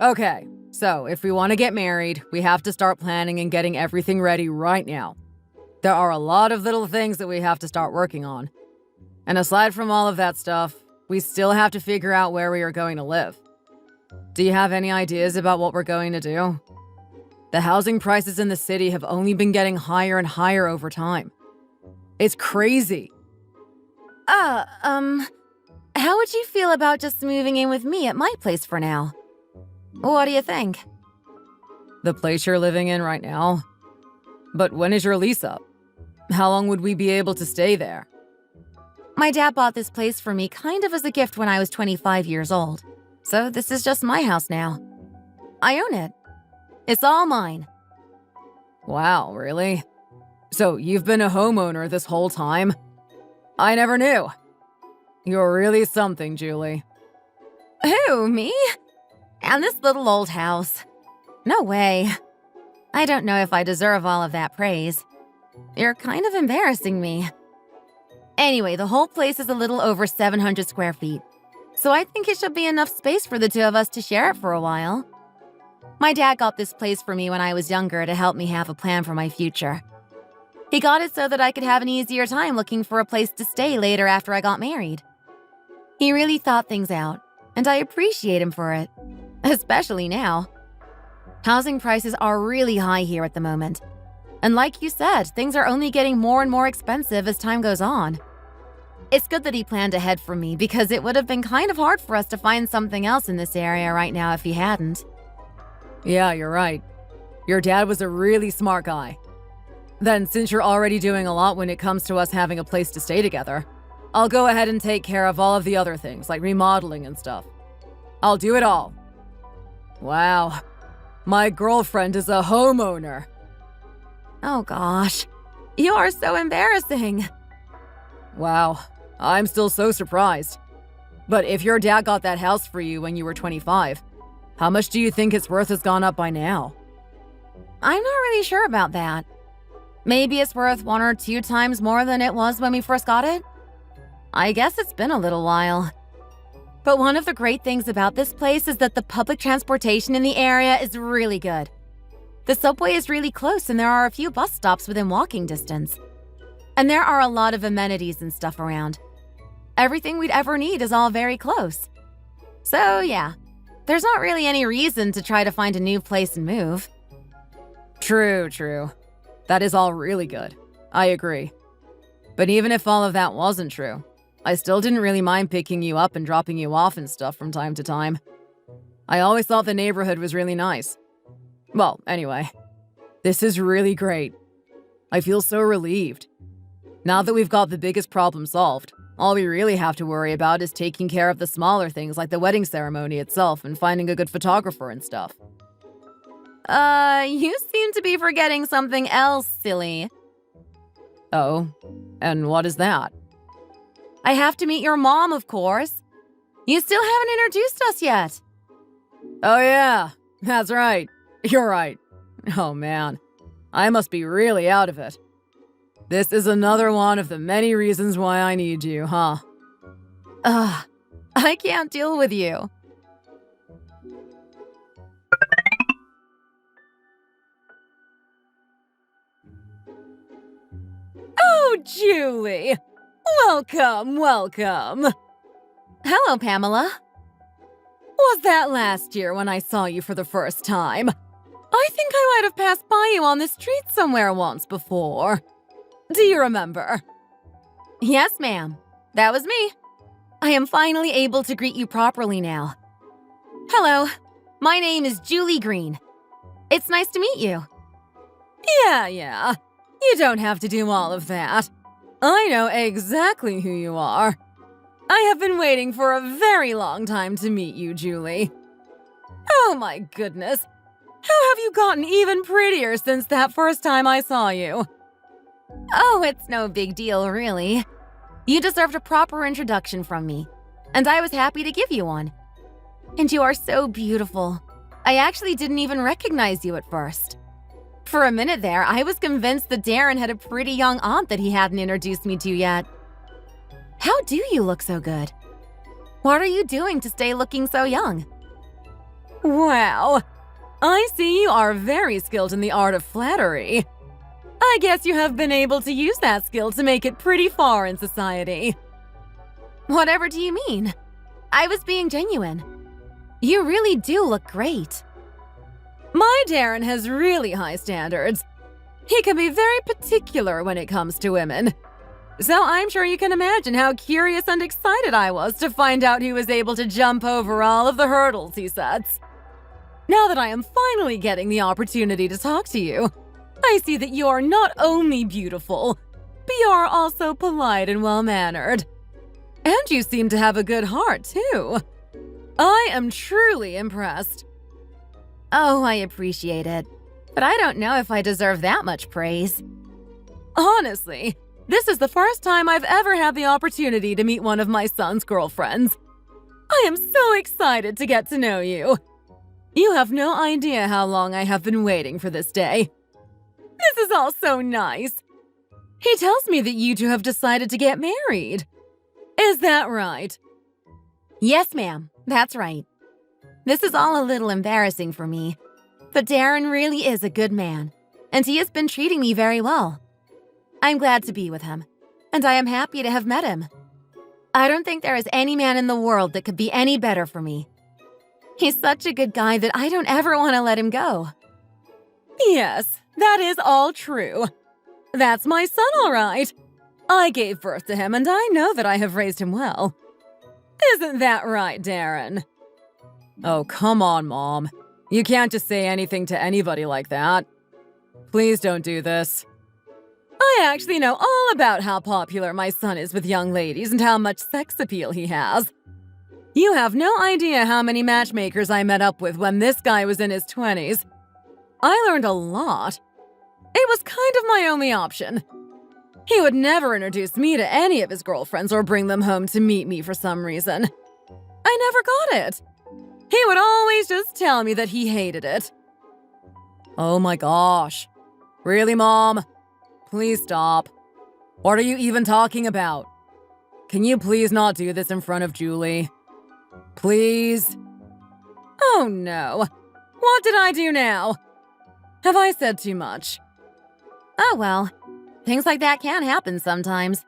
Okay, so if we want to get married, we have to start planning and getting everything ready right now. There are a lot of little things that we have to start working on. And aside from all of that stuff, we still have to figure out where we are going to live. Do you have any ideas about what we're going to do? The housing prices in the city have only been getting higher and higher over time. It's crazy. How would you feel about just moving in with me at my place for now? What do you think? The place you're living in right now? But when is your lease up? How long would we be able to stay there? My dad bought this place for me kind of as a gift when I was 25 years old. So this is just my house now. I own it. It's all mine. Wow, really? So you've been a homeowner this whole time? I never knew. You're really something, Julie. Who, me? And this little old house. No way. I don't know if I deserve all of that praise. You're kind of embarrassing me. Anyway, the whole place is a little over 700 square feet. So I think it should be enough space for the two of us to share it for a while. My dad got this place for me when I was younger to help me have a plan for my future. He got it so that I could have an easier time looking for a place to stay later after I got married. He really thought things out, and I appreciate him for it, especially now. Housing prices are really high here at the moment. And like you said, things are only getting more and more expensive as time goes on. It's good that he planned ahead for me because it would have been kind of hard for us to find something else in this area right now if he hadn't. Yeah, you're right. Your dad was a really smart guy. Then, since you're already doing a lot when it comes to us having a place to stay together, I'll go ahead and take care of all of the other things, like remodeling and stuff. I'll do it all. Wow. My girlfriend is a homeowner. Oh gosh. You are so embarrassing. Wow. I'm still so surprised. But if your dad got that house for you when you were 25, how much do you think its worth has gone up by now? I'm not really sure about that. Maybe it's worth 1 or 2 times more than it was when we first got it? I guess it's been a little while. But one of the great things about this place is that the public transportation in the area is really good. The subway is really close and there are a few bus stops within walking distance. And there are a lot of amenities and stuff around. Everything we'd ever need is all very close. So yeah, there's not really any reason to try to find a new place and move. True. That is all really good. I agree. But even if all of that wasn't true, I still didn't really mind picking you up and dropping you off and stuff from time to time. I always thought the neighborhood was really nice. Well, anyway, this is really great. I feel so relieved. Now that we've got the biggest problem solved, all we really have to worry about is taking care of the smaller things like the wedding ceremony itself and finding a good photographer and stuff. You seem to be forgetting something else, silly. Oh, and what is that? I have to meet your mom, of course. You still haven't introduced us yet. Oh yeah, that's right. You're right. Oh man, I must be really out of it. This is another one of the many reasons why I need you, huh? I can't deal with you. Oh, Julie! Welcome! Hello, Pamela. Was that last year when I saw you for the first time? I think I might have passed by you on the street somewhere once before. Do you remember? Yes, ma'am. That was me. I am finally able to greet you properly now. Hello, my name is Julie Green. It's nice to meet you. Yeah. You don't have to do all of that. I know exactly who you are. I have been waiting for a very long time to meet you, Julie. Oh my goodness. How have you gotten even prettier since that first time I saw you? Oh, it's no big deal, really. You deserved a proper introduction from me, and I was happy to give you one. And you are so beautiful. I actually didn't even recognize you at first. For a minute there, I was convinced that Darren had a pretty young aunt that he hadn't introduced me to yet. How do you look so good? What are you doing to stay looking so young? Wow. I see you are very skilled in the art of flattery. I guess you have been able to use that skill to make it pretty far in society. Whatever do you mean? I was being genuine. You really do look great. My Darren has really high standards. He can be very particular when it comes to women. So I'm sure you can imagine how curious and excited I was to find out he was able to jump over all of the hurdles he sets. Now that I am finally getting the opportunity to talk to you, I see that you are not only beautiful, but you are also polite and well-mannered. And you seem to have a good heart, too. I am truly impressed. Oh, I appreciate it. But I don't know if I deserve that much praise. Honestly, this is the first time I've ever had the opportunity to meet one of my son's girlfriends. I am so excited to get to know you. You have no idea how long I have been waiting for this day. This is all so nice. He tells me that you two have decided to get married. Is that right? Yes, ma'am. That's right. This is all a little embarrassing for me, but Darren really is a good man, and he has been treating me very well. I'm glad to be with him, and I am happy to have met him. I don't think there is any man in the world that could be any better for me. He's such a good guy that I don't ever want to let him go. Yes, that is all true. That's my son, all right. I gave birth to him, and I know that I have raised him well. Isn't that right, Darren? Oh, come on, Mom. You can't just say anything to anybody like that. Please don't do this. I actually know all about how popular my son is with young ladies and how much sex appeal he has. You have no idea how many matchmakers I met up with when this guy was in his 20s. I learned a lot. It was kind of my only option. He would never introduce me to any of his girlfriends or bring them home to meet me for some reason. I never got it. He would always just tell me that he hated it. Oh my gosh. Really, Mom? Please stop. What are you even talking about? Can you please not do this in front of Julie? Please? Oh no. What did I do now? Have I said too much? Oh well, things like that can happen sometimes.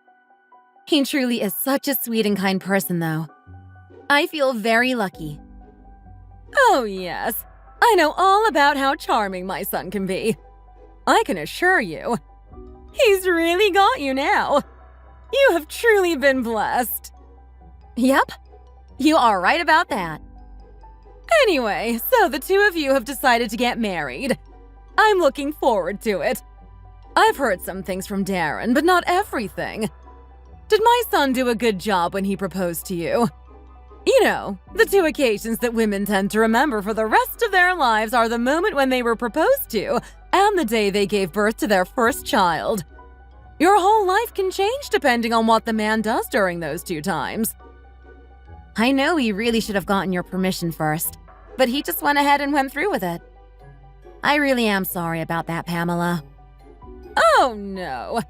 He truly is such a sweet and kind person, though. I feel very lucky. Oh yes, I know all about how charming my son can be. I can assure you, he's really got you now. You have truly been blessed. Yep, you are right about that. Anyway, so the two of you have decided to get married. I'm looking forward to it. I've heard some things from Darren, but not everything. Did my son do a good job when he proposed to you? You know, the two occasions that women tend to remember for the rest of their lives are the moment when they were proposed to and the day they gave birth to their first child. Your whole life can change depending on what the man does during those two times. I know he really should have gotten your permission first, but he just went ahead and went through with it. I really am sorry about that, Pamela. Oh no,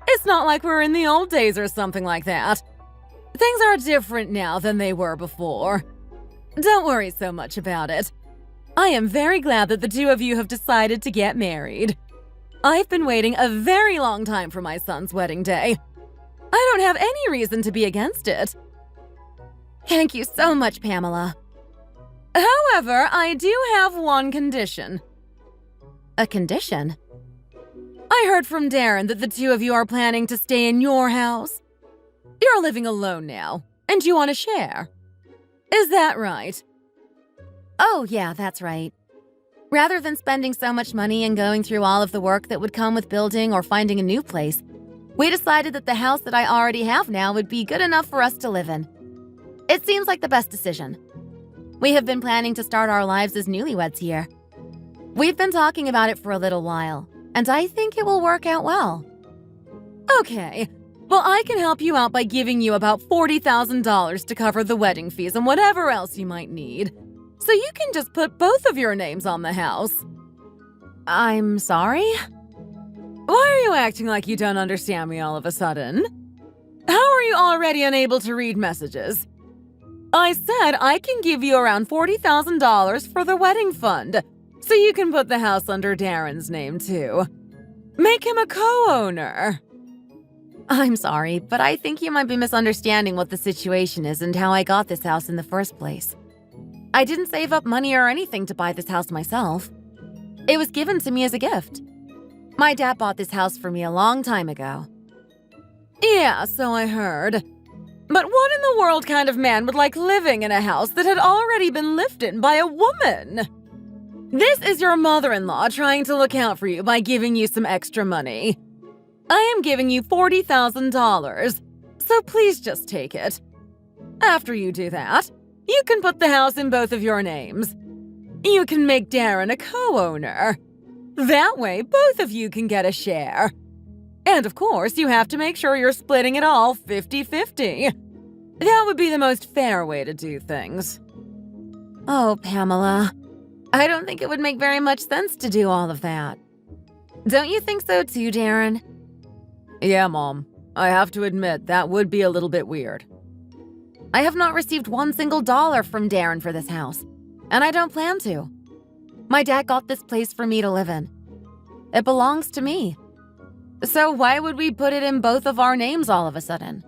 it's not like we're in the old days or something like that. Things are different now than they were before. Don't worry so much about it. I am very glad that the two of you have decided to get married. I've been waiting a very long time for my son's wedding day. I don't have any reason to be against it. Thank you so much, Pamela. However, I do have one condition. A condition? I heard from Darren that the two of you are planning to stay in your house. You're living alone now, and you want to share. Is that right? Oh, yeah, that's right. Rather than spending so much money and going through all of the work that would come with building or finding a new place, we decided that the house that I already have now would be good enough for us to live in. It seems like the best decision. We have been planning to start our lives as newlyweds here. We've been talking about it for a little while, and I think it will work out well. Okay, well, I can help you out by giving you about $40,000 to cover the wedding fees and whatever else you might need. So you can just put both of your names on the house. I'm sorry? Why are you acting like you don't understand me all of a sudden? How are you already unable to read messages? I said I can give you around $40,000 for the wedding fund, so you can put the house under Darren's name too. Make him a co-owner. I'm sorry, but I think you might be misunderstanding what the situation is and how I got this house in the first place. I didn't save up money or anything to buy this house myself. It was given to me as a gift. My dad bought this house for me a long time ago. Yeah, so I heard. But what in the world kind of man would like living in a house that had already been lived in by a woman? This is your mother-in-law trying to look out for you by giving you some extra money. I am giving you $40,000, so please just take it. After you do that, you can put the house in both of your names. You can make Darren a co-owner. That way, both of you can get a share. And of course, you have to make sure you're splitting it all 50-50. That would be the most fair way to do things. Oh, Pamela. I don't think it would make very much sense to do all of that. Don't you think so too, Darren? Yeah, Mom. I have to admit, that would be a little bit weird. I have not received $1 single from Darren for this house, and I don't plan to. My dad got this place for me to live in. It belongs to me. So why would we put it in both of our names all of a sudden?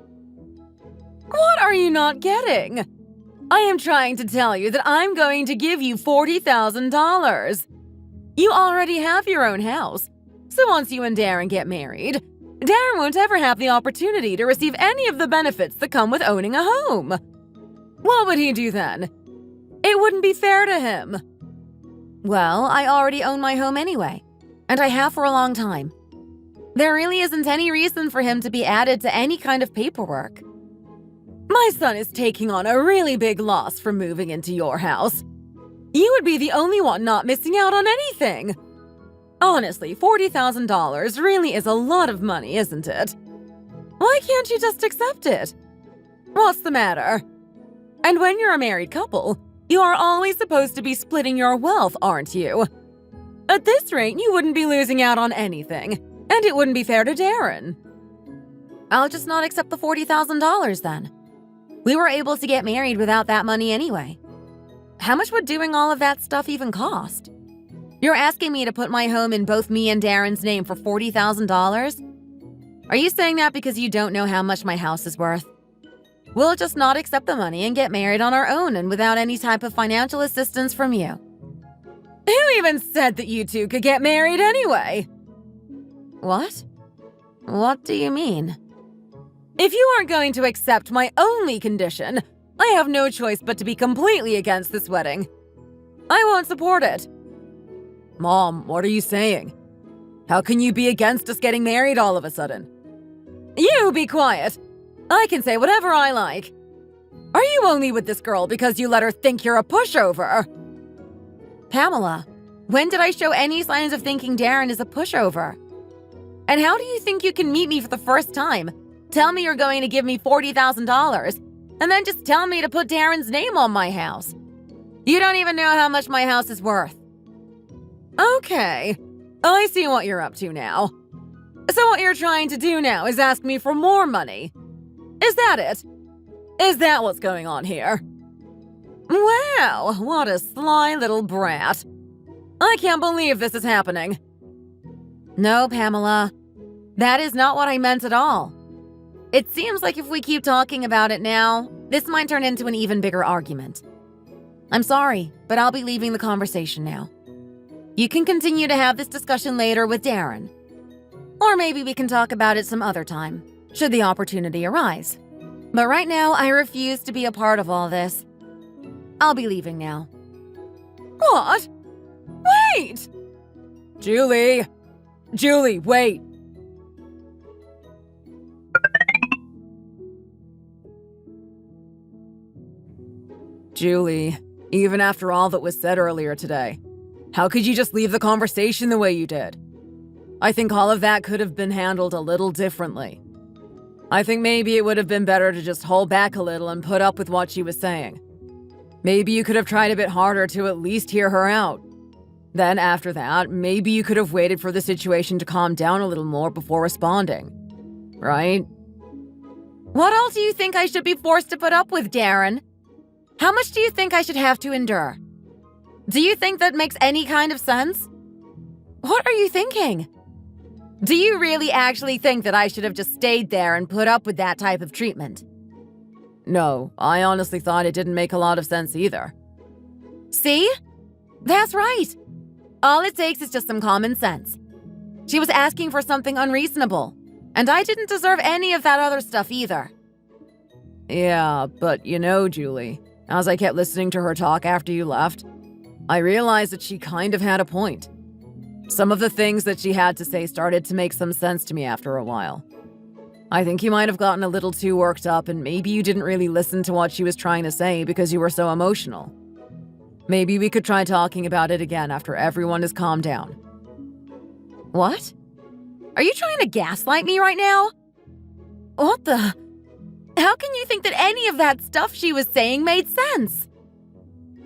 What are you not getting? I am trying to tell you that I'm going to give you $40,000. You already have your own house, so once you and Darren get married, Darren won't ever have the opportunity to receive any of the benefits that come with owning a home. What would he do then? It wouldn't be fair to him. Well, I already own my home anyway, and I have for a long time. There really isn't any reason for him to be added to any kind of paperwork. My son is taking on a really big loss from moving into your house. You would be the only one not missing out on anything. Honestly, $40,000 really is a lot of money, isn't it? Why can't you just accept it? What's the matter? And when you're a married couple, you are always supposed to be splitting your wealth, aren't you? At this rate, you wouldn't be losing out on anything, and it wouldn't be fair to Darren. I'll just not accept the $40,000 then. We were able to get married without that money anyway. How much would doing all of that stuff even cost? You're asking me to put my home in both me and Darren's name for $40,000? Are you saying that because you don't know how much my house is worth? We'll just not accept the money and get married on our own and without any type of financial assistance from you. Who even said that you two could get married anyway? What? What do you mean? If you aren't going to accept my only condition, I have no choice but to be completely against this wedding. I won't support it. Mom, what are you saying? How can you be against us getting married all of a sudden? You be quiet. I can say whatever I like. Are you only with this girl because you let her think you're a pushover? Pamela, when did I show any signs of thinking Darren is a pushover? And how do you think you can meet me for the first time, tell me you're going to give me $40,000, and then just tell me to put Darren's name on my house? You don't even know how much my house is worth. Okay, I see what you're up to now. So what you're trying to do now is ask me for more money. Is that it? Is that what's going on here? Wow, what a sly little brat. I can't believe this is happening. No, Pamela. That is not what I meant at all. It seems like if we keep talking about it now, this might turn into an even bigger argument. I'm sorry, but I'll be leaving the conversation now. You can continue to have this discussion later with Darren. Or maybe we can talk about it some other time, should the opportunity arise. But right now, I refuse to be a part of all this. I'll be leaving now. What? Wait! Julie! Julie, wait! Julie, even after all that was said earlier today, how could you just leave the conversation the way you did? I think all of that could have been handled a little differently. I think maybe it would have been better to just hold back a little and put up with what she was saying. Maybe you could have tried a bit harder to at least hear her out. Then after that, maybe you could have waited for the situation to calm down a little more before responding. Right? What else do you think I should be forced to put up with, Darren? How much do you think I should have to endure? Do you think that makes any kind of sense? What are you thinking? Do you really actually think that I should have just stayed there and put up with that type of treatment? No, I honestly thought it didn't make a lot of sense either. See? That's right. All it takes is just some common sense. She was asking for something unreasonable, and I didn't deserve any of that other stuff either. Yeah, but you know, Julie, as I kept listening to her talk after you left, I realized that she kind of had a point. Some of the things that she had to say started to make some sense to me after a while. I think you might have gotten a little too worked up, and maybe you didn't really listen to what she was trying to say because you were so emotional. Maybe we could try talking about it again after everyone has calmed down. What? Are you trying to gaslight me right now? What the? How can you think that any of that stuff she was saying made sense?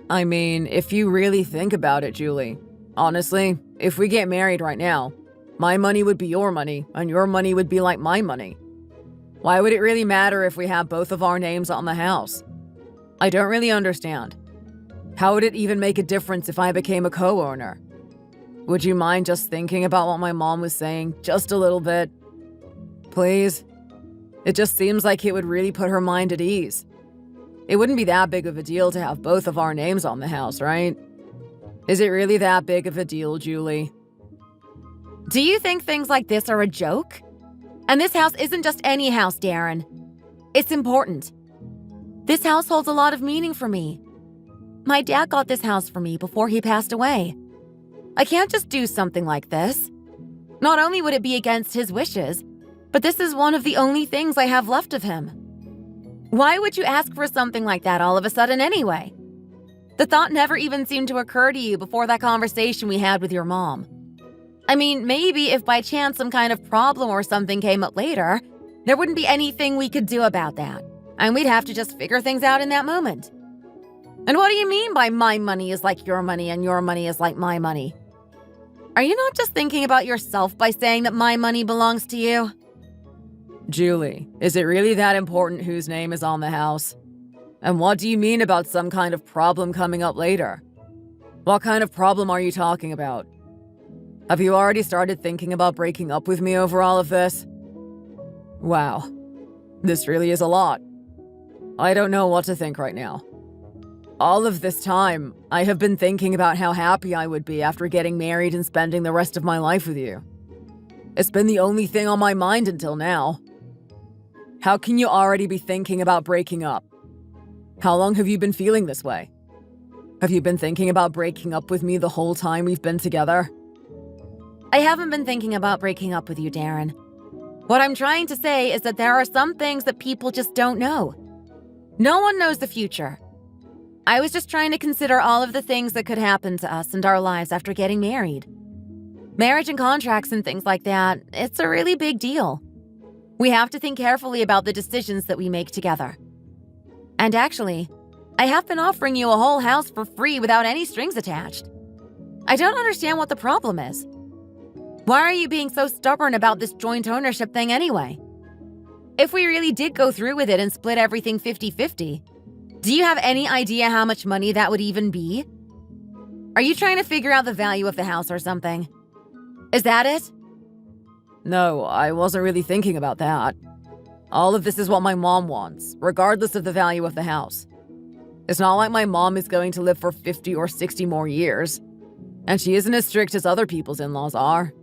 I mean, if you really think about it, Julie, honestly, if we get married right now, my money would be your money, and your money would be like my money. Why would it really matter if we have both of our names on the house? I don't really understand. How would it even make a difference if I became a co-owner? Would you mind just thinking about what my mom was saying just a little bit? Please? It just seems like it would really put her mind at ease. It wouldn't be that big of a deal to have both of our names on the house, right? Is it really that big of a deal, Julie? Do you think things like this are a joke? And this house isn't just any house, Darren. It's important. This house holds a lot of meaning for me. My dad got this house for me before he passed away. I can't just do something like this. Not only would it be against his wishes, but this is one of the only things I have left of him. Why would you ask for something like that all of a sudden anyway? The thought never even seemed to occur to you before that conversation we had with your mom. I mean, maybe if by chance some kind of problem or something came up later, there wouldn't be anything we could do about that, and we'd have to just figure things out in that moment. And what do you mean by my money is like your money and your money is like my money? Are you not just thinking about yourself by saying that my money belongs to you? Julie, is it really that important whose name is on the house? And what do you mean about some kind of problem coming up later? What kind of problem are you talking about? Have you already started thinking about breaking up with me over all of this? Wow, this really is a lot. I don't know what to think right now. All of this time, I have been thinking about how happy I would be after getting married and spending the rest of my life with you. It's been the only thing on my mind until now. How can you already be thinking about breaking up? How long have you been feeling this way? Have you been thinking about breaking up with me the whole time we've been together? I haven't been thinking about breaking up with you, Darren. What I'm trying to say is that there are some things that people just don't know. No one knows the future. I was just trying to consider all of the things that could happen to us and our lives after getting married. Marriage and contracts and things like that, it's a really big deal. We have to think carefully about the decisions that we make together. And actually, I have been offering you a whole house for free without any strings attached. I don't understand what the problem is. Why are you being so stubborn about this joint ownership thing anyway? If we really did go through with it and split everything 50-50, do you have any idea how much money that would even be? Are you trying to figure out the value of the house or something? Is that it? No, I wasn't really thinking about that. All of this is what my mom wants, regardless of the value of the house. It's not like my mom is going to live for 50 or 60 more years, and she isn't as strict as other people's in-laws are.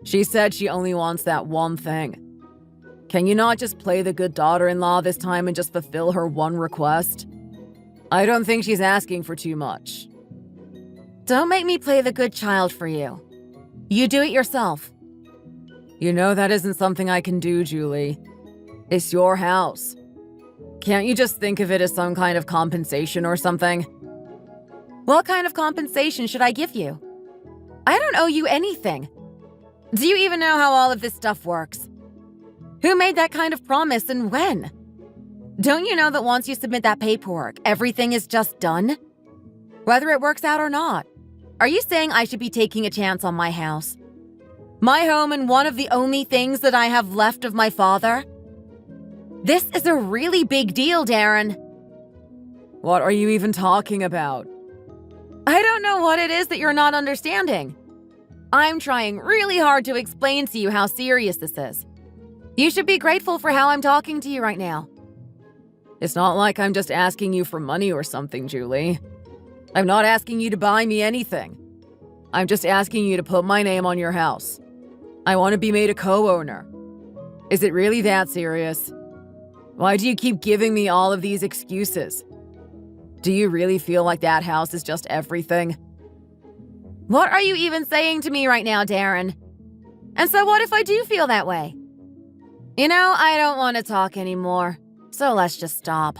She said she only wants that one thing. Can you not just play the good daughter-in-law this time and just fulfill her one request? I don't think she's asking for too much. Don't make me play the good child for you. You do it yourself. You know that isn't something I can do, Julie. It's your house. Can't you just think of it as some kind of compensation or something? What kind of compensation should I give you? I don't owe you anything. Do you even know how all of this stuff works? Who made that kind of promise and when? Don't you know that once you submit that paperwork, everything is just done? Whether it works out or not. Are you saying I should be taking a chance on my house? My home and one of the only things that I have left of my father? This is a really big deal, Darren. What are you even talking about? I don't know what it is that you're not understanding. I'm trying really hard to explain to you how serious this is. You should be grateful for how I'm talking to you right now. It's not like I'm just asking you for money or something, Julie. I'm not asking you to buy me anything. I'm just asking you to put my name on your house. I want to be made a co-owner. Is it really that serious? Why do you keep giving me all of these excuses? Do you really feel like that house is just everything? What are you even saying to me right now, Darren? And so what if I do feel that way? You know, I don't want to talk anymore, so let's just stop.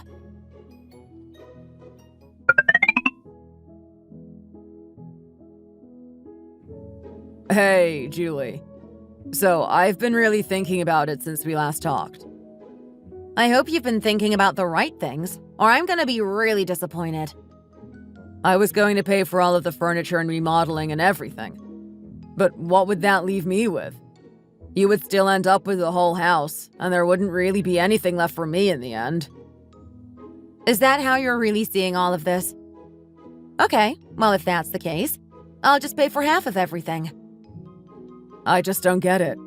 Hey, Julie. So, I've been really thinking about it since we last talked. I hope you've been thinking about the right things, or I'm gonna be really disappointed. I was going to pay for all of the furniture and remodeling and everything. But what would that leave me with? You would still end up with the whole house, and there wouldn't really be anything left for me in the end. Is that how you're really seeing all of this? Okay, well, if that's the case, I'll just pay for half of everything. I just don't get it.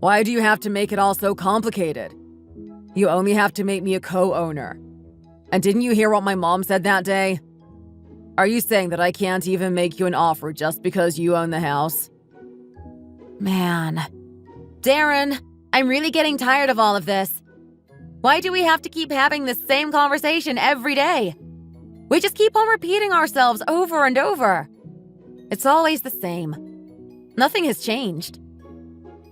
Why do you have to make it all so complicated? You only have to make me a co-owner. And didn't you hear what my mom said that day? Are you saying that I can't even make you an offer just because you own the house? Man. Darren, I'm really getting tired of all of this. Why do we have to keep having this same conversation every day? We just keep on repeating ourselves over and over. It's always the same. Nothing has changed.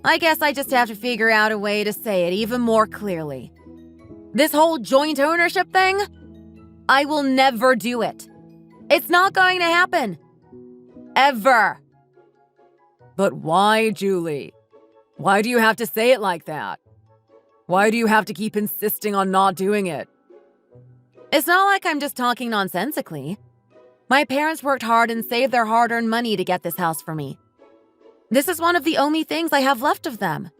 I guess I just have to figure out a way to say it even more clearly. This whole joint ownership thing? I will never do it. It's not going to happen. Ever. But why, Julie? Why do you have to say it like that? Why do you have to keep insisting on not doing it? It's not like I'm just talking nonsensically. My parents worked hard and saved their hard-earned money to get this house for me. This is one of the only things I have left of them.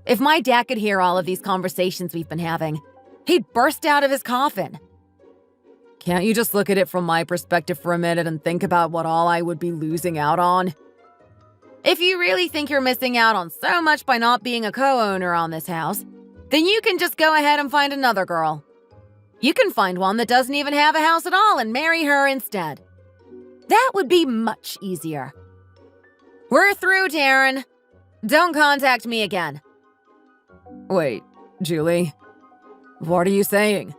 If my dad could hear all of these conversations we've been having, he'd burst out of his coffin. Can't you just look at it from my perspective for a minute and think about what all I would be losing out on? If you really think you're missing out on so much by not being a co-owner on this house, then you can just go ahead and find another girl. You can find one that doesn't even have a house at all and marry her instead. That would be much easier. We're through, Darren. Don't contact me again. Wait, Julie? What are you saying?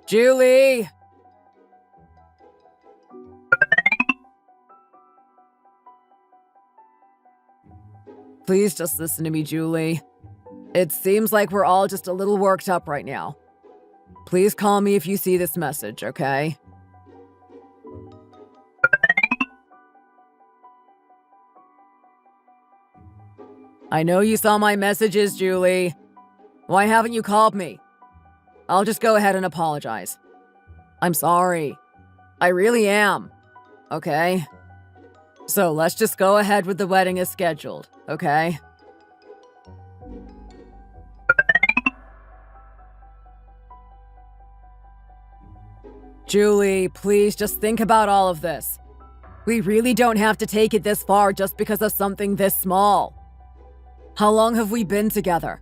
Julie! Please just listen to me, Julie. It seems like we're all just a little worked up right now. Please call me if you see this message, okay? I know you saw my messages, Julie. Why haven't you called me? I'll just go ahead and apologize. I'm sorry. I really am. Okay? So let's just go ahead with the wedding as scheduled, okay? Julie, please just think about all of this. We really don't have to take it this far just because of something this small. How long have we been together?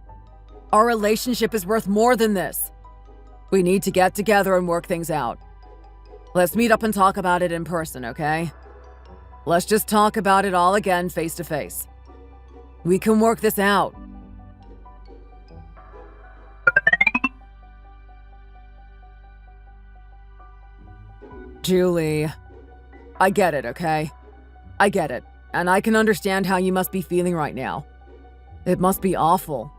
Our relationship is worth more than this. We need to get together and work things out. Let's meet up and talk about it in person, okay? Let's just talk about it all again face to face. We can work this out. Julie, I get it, okay? I get it, and I can understand how you must be feeling right now. It must be awful.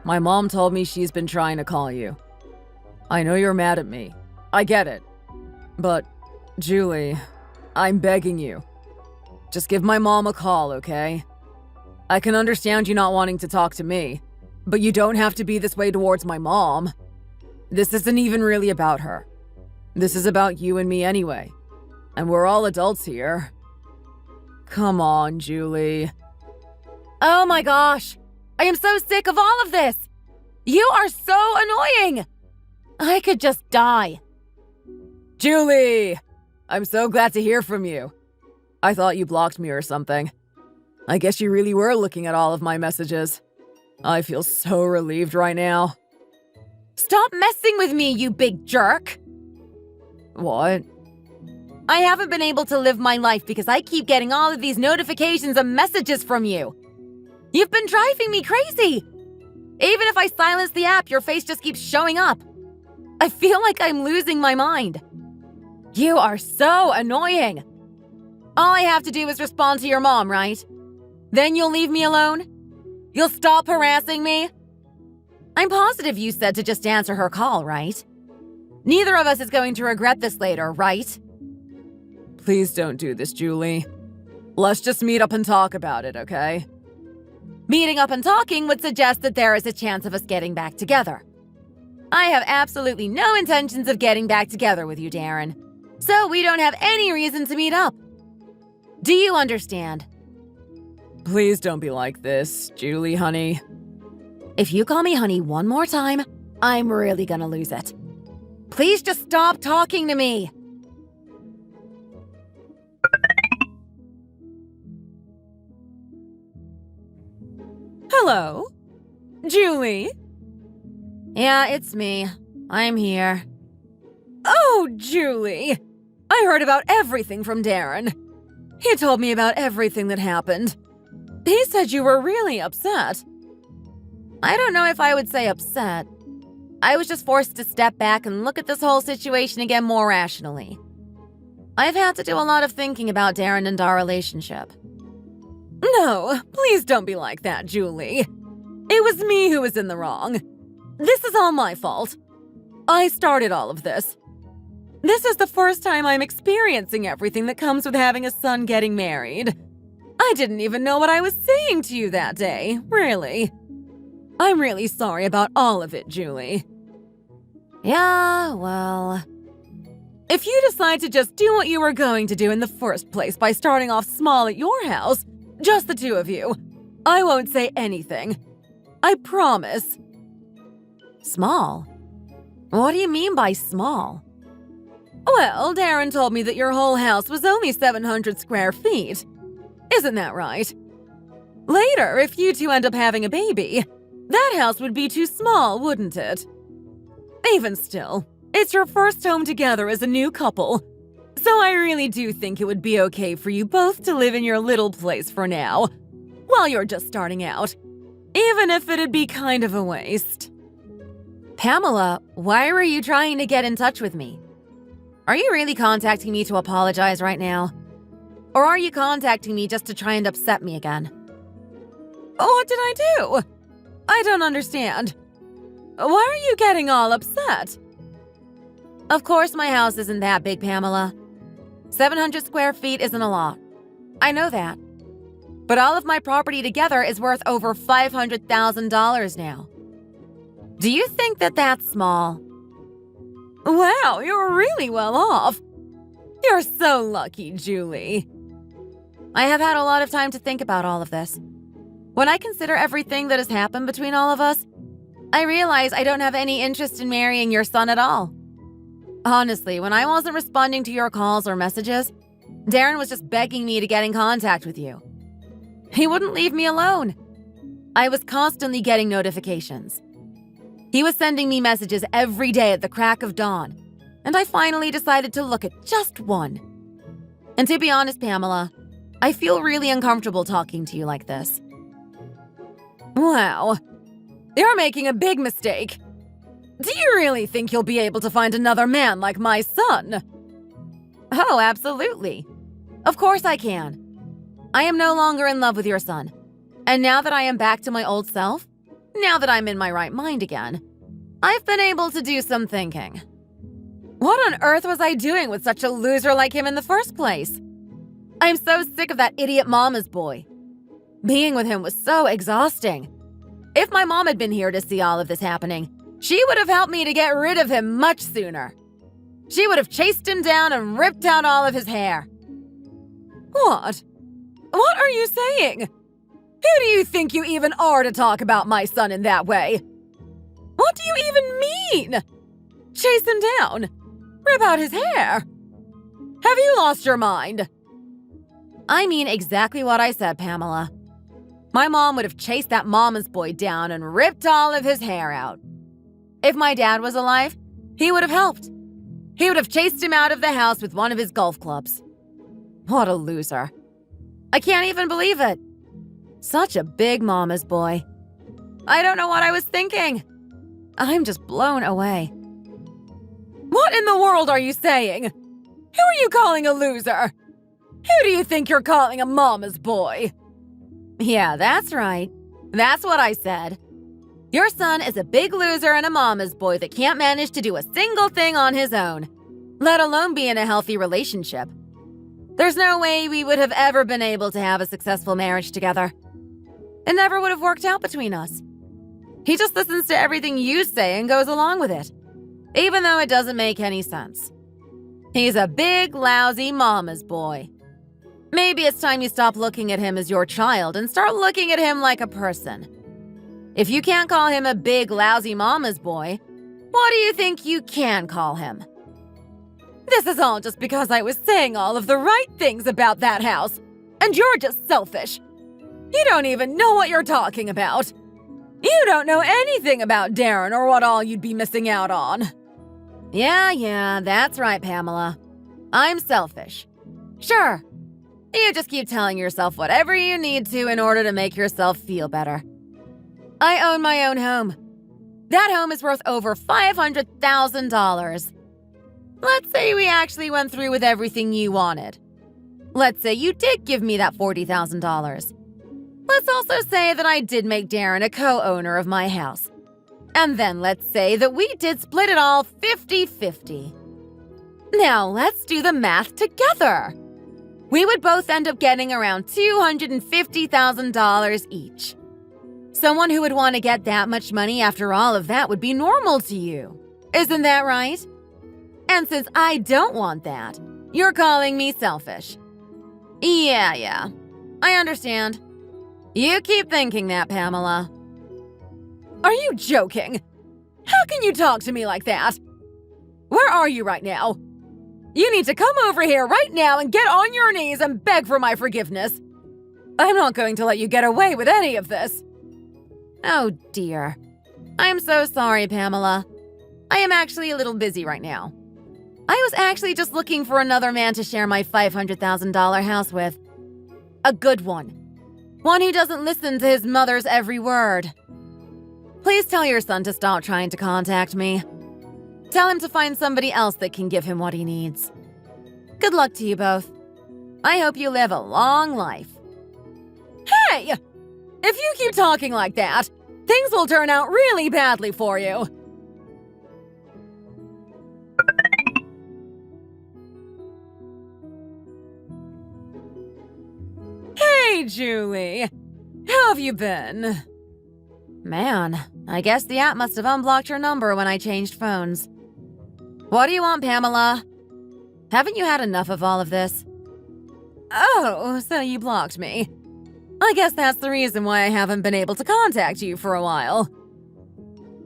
My mom told me she's been trying to call you. I know you're mad at me. I get it. But, Julie, I'm begging you. Just give my mom a call, okay? I can understand you not wanting to talk to me, but you don't have to be this way towards my mom. This isn't even really about her. This is about you and me anyway. And we're all adults here. Come on, Julie. Oh my gosh! I am so sick of all of this! You are so annoying! I could just die. Julie! I'm so glad to hear from you. I thought you blocked me or something. I guess you really were looking at all of my messages. I feel so relieved right now. Stop messing with me, you big jerk! What? I haven't been able to live my life because I keep getting all of these notifications and messages from you. You've been driving me crazy! Even if I silence the app, your face just keeps showing up. I feel like I'm losing my mind. You are so annoying. All I have to do is respond to your mom, right? Then you'll leave me alone? You'll stop harassing me? I'm positive you said to just answer her call, right? Neither of us is going to regret this later, right? Please don't do this, Julie. Let's just meet up and talk about it, okay? Meeting up and talking would suggest that there is a chance of us getting back together. I have absolutely no intentions of getting back together with you, Darren. So we don't have any reason to meet up. Do you understand? Please don't be like this, Julie, honey. If you call me honey one more time, I'm really gonna lose it. Please just stop talking to me. Hello? Julie? Yeah, it's me. I'm here. Oh, Julie! I heard about everything from Darren. He told me about everything that happened. He said you were really upset. I don't know if I would say upset. I was just forced to step back and look at this whole situation again more rationally. I've had to do a lot of thinking about Darren and our relationship. No, please don't be like that, Julie. It was me who was in the wrong. This is all my fault. I started all of this. This is the first time I'm experiencing everything that comes with having a son getting married. I didn't even know what I was saying to you that day, really. I'm really sorry about all of it, Julie. Yeah, well... If you decide to just do what you were going to do in the first place by starting off small at your house, just the two of you, I won't say anything. I promise. Small? What do you mean by small? Well, Darren told me that your whole house was only 700 square feet. Isn't that right? Later, if you two end up having a baby, that house would be too small, wouldn't it? Even still, it's your first home together as a new couple, so I really do think it would be okay for you both to live in your little place for now, while you're just starting out, even if it'd be kind of a waste. Pamela, why were you trying to get in touch with me? Are you really contacting me to apologize right now? Or are you contacting me just to try and upset me again? What did I do? I don't understand. Why are you getting all upset? Of course my house isn't that big, Pamela. 700 square feet isn't a lot. I know that. But all of my property together is worth over $500,000 now. Do you think that that's small? Wow, you're really well off. You're so lucky, Julie. I have had a lot of time to think about all of this. When I consider everything that has happened between all of us, I realize I don't have any interest in marrying your son at all. Honestly, when I wasn't responding to your calls or messages, Darren was just begging me to get in contact with you. He wouldn't leave me alone. I was constantly getting notifications. He was sending me messages every day at the crack of dawn, and I finally decided to look at just one. And to be honest, Pamela, I feel really uncomfortable talking to you like this. Wow, you're making a big mistake. Do you really think you'll be able to find another man like my son? Oh, absolutely. Of course I can. I am no longer in love with your son. And now that I am back to my old self, now that I'm in my right mind again, I've been able to do some thinking. What on earth was I doing with such a loser like him in the first place? I'm so sick of that idiot mama's boy. Being with him was so exhausting. If my mom had been here to see all of this happening, she would have helped me to get rid of him much sooner. She would have chased him down and ripped out all of his hair. What? What are you saying? Who do you think you even are to talk about my son in that way? What do you even mean? Chase him down? Rip out his hair? Have you lost your mind? I mean exactly what I said, Pamela. My mom would have chased that mama's boy down and ripped all of his hair out. If my dad was alive, he would have helped. He would have chased him out of the house with one of his golf clubs. What a loser. I can't even believe it. Such a big mama's boy. I don't know what I was thinking. I'm just blown away. What in the world are you saying? Who are you calling a loser? Who do you think you're calling a mama's boy? Yeah, that's right. That's what I said. Your son is a big loser and a mama's boy that can't manage to do a single thing on his own, let alone be in a healthy relationship. There's no way we would have ever been able to have a successful marriage together. It never would have worked out between us. He just listens to everything you say and goes along with it, even though it doesn't make any sense. He's a big, lousy mama's boy. Maybe it's time you stop looking at him as your child and start looking at him like a person. If you can't call him a big, lousy mama's boy, what do you think you can call him? This is all just because I was saying all of the right things about that house, and you're just selfish. You don't even know what you're talking about. You don't know anything about Darren or what all you'd be missing out on. Yeah, that's right, Pamela. I'm selfish. Sure. You just keep telling yourself whatever you need to in order to make yourself feel better. I own my own home. That home is worth over $500,000. Let's say we actually went through with everything you wanted. Let's say you did give me that $40,000. Let's also say that I did make Darren a co-owner of my house. And then let's say that we did split it all 50-50. Now let's do the math together. We would both end up getting around $250,000 each. Someone who would want to get that much money after all of that would be normal to you. Isn't that right? And since I don't want that, you're calling me selfish. Yeah. I understand. You keep thinking that, Pamela. Are you joking? How can you talk to me like that? Where are you right now? You need to come over here right now and get on your knees and beg for my forgiveness. I'm not going to let you get away with any of this. Oh dear. I'm so sorry, Pamela. I am actually a little busy right now. I was actually just looking for another man to share my $500,000 house with. A good one. One who doesn't listen to his mother's every word. Please tell your son to stop trying to contact me. Tell him to find somebody else that can give him what he needs. Good luck to you both. I hope you live a long life. Hey! If you keep talking like that, things will turn out really badly for you. Hey, Julie. How have you been? Man, I guess the app must have unblocked your number when I changed phones. What do you want, Pamela? Haven't you had enough of all of this? Oh, so you blocked me. I guess that's the reason why I haven't been able to contact you for a while.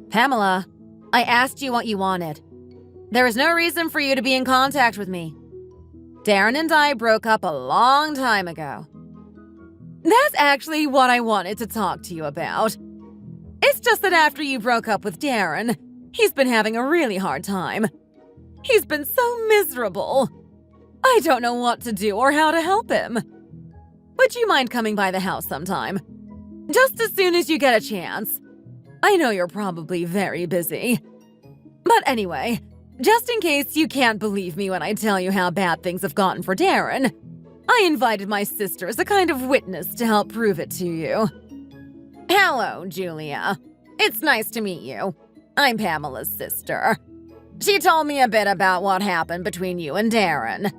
Pamela, I asked you what you wanted. There is no reason for you to be in contact with me. Darren and I broke up a long time ago. That's actually what I wanted to talk to you about. It's just that after you broke up with Darren, he's been having a really hard time. He's been so miserable. I don't know what to do or how to help him. Would you mind coming by the house sometime? Just as soon as you get a chance. I know you're probably very busy. But anyway, just in case you can't believe me when I tell you how bad things have gotten for Darren, I invited my sister as a kind of witness to help prove it to you. Hello, Julia. It's nice to meet you. I'm Pamela's sister. She told me a bit about what happened between you and Darren.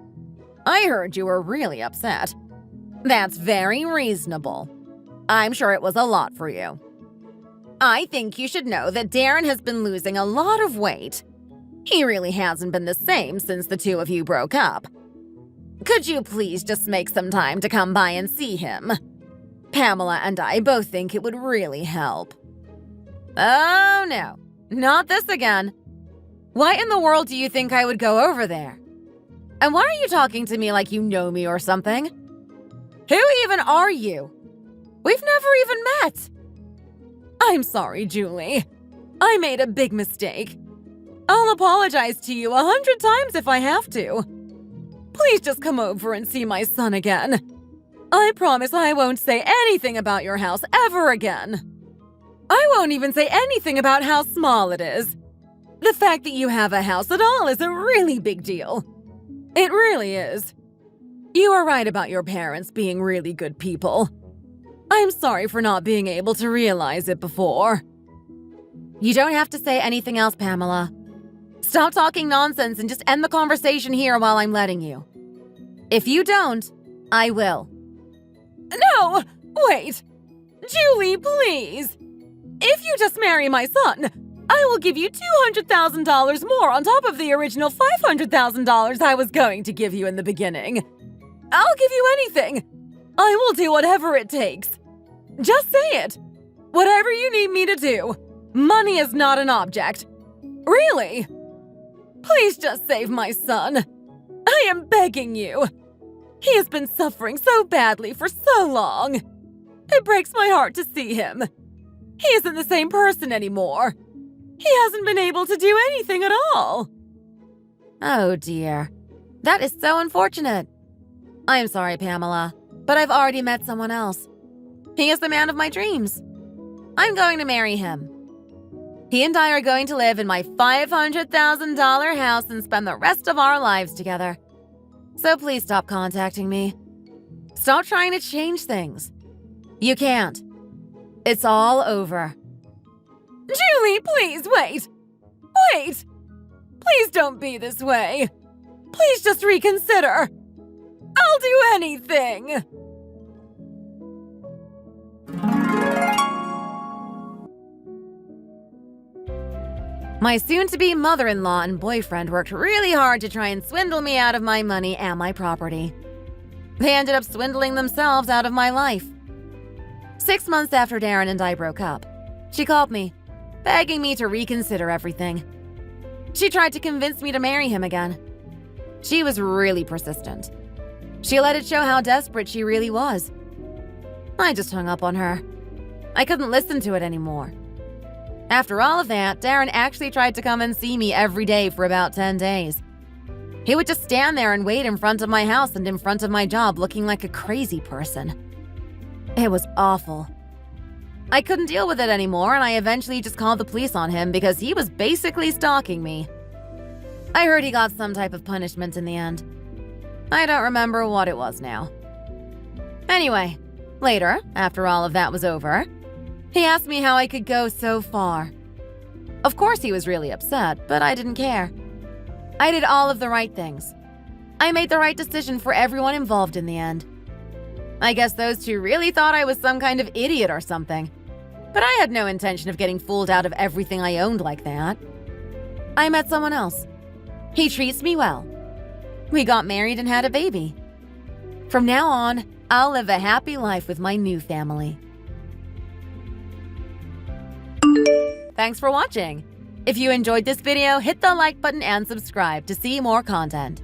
I heard you were really upset. That's very reasonable. I'm sure it was a lot for you. I think you should know that Darren has been losing a lot of weight. He really hasn't been the same since the two of you broke up. Could you please just make some time to come by and see him? Pamela and I both think it would really help. Oh no, not this again. Why in the world do you think I would go over there? And why are you talking to me like you know me or something? Who even are you? We've never even met. I'm sorry, Julie. I made a big mistake. I'll apologize to you 100 times if I have to. Please just come over and see my son again. I promise I won't say anything about your house ever again. I won't even say anything about how small it is. The fact that you have a house at all is a really big deal. It really is. You are right about your parents being really good people. I'm sorry for not being able to realize it before. You don't have to say anything else, Pamela. Stop talking nonsense and just end the conversation here while I'm letting you. If you don't, I will. No! Wait! Julie, please! If you just marry my son, I will give you $200,000 more on top of the original $500,000 I was going to give you in the beginning. I'll give you anything. I will do whatever it takes. Just say it. Whatever you need me to do. Money is not an object. Really? Please just save my son. I am begging you. He has been suffering so badly for so long. It breaks my heart to see him. He isn't the same person anymore. He hasn't been able to do anything at all. Oh dear. That is so unfortunate. I am sorry, Pamela, but I've already met someone else. He is the man of my dreams. I'm going to marry him. He and I are going to live in my $500,000 house and spend the rest of our lives together. So please stop contacting me. Stop trying to change things. You can't. It's all over. Julie, please, wait! Wait! Please don't be this way. Please just reconsider. I'll do anything. My soon-to-be mother-in-law and boyfriend worked really hard to try and swindle me out of my money and my property. They ended up swindling themselves out of my life. 6 months after Darren and I broke up, she called me, begging me to reconsider everything. She tried to convince me to marry him again. She was really persistent. She let it show how desperate she really was. I just hung up on her. I couldn't listen to it anymore. After all of that, Darren actually tried to come and see me every day for about 10 days. He would just stand there and wait in front of my house and in front of my job looking like a crazy person. It was awful. I couldn't deal with it anymore, and I eventually just called the police on him because he was basically stalking me. I heard he got some type of punishment in the end. I don't remember what it was now. Anyway, later, after all of that was over, he asked me how I could go so far. Of course he was really upset, but I didn't care. I did all of the right things. I made the right decision for everyone involved in the end. I guess those two really thought I was some kind of idiot or something. But I had no intention of getting fooled out of everything I owned like that. I met someone else. He treats me well. We got married and had a baby. From now on, I'll live a happy life with my new family. Thanks for watching. If you enjoyed this video, hit the like button and subscribe to see more content.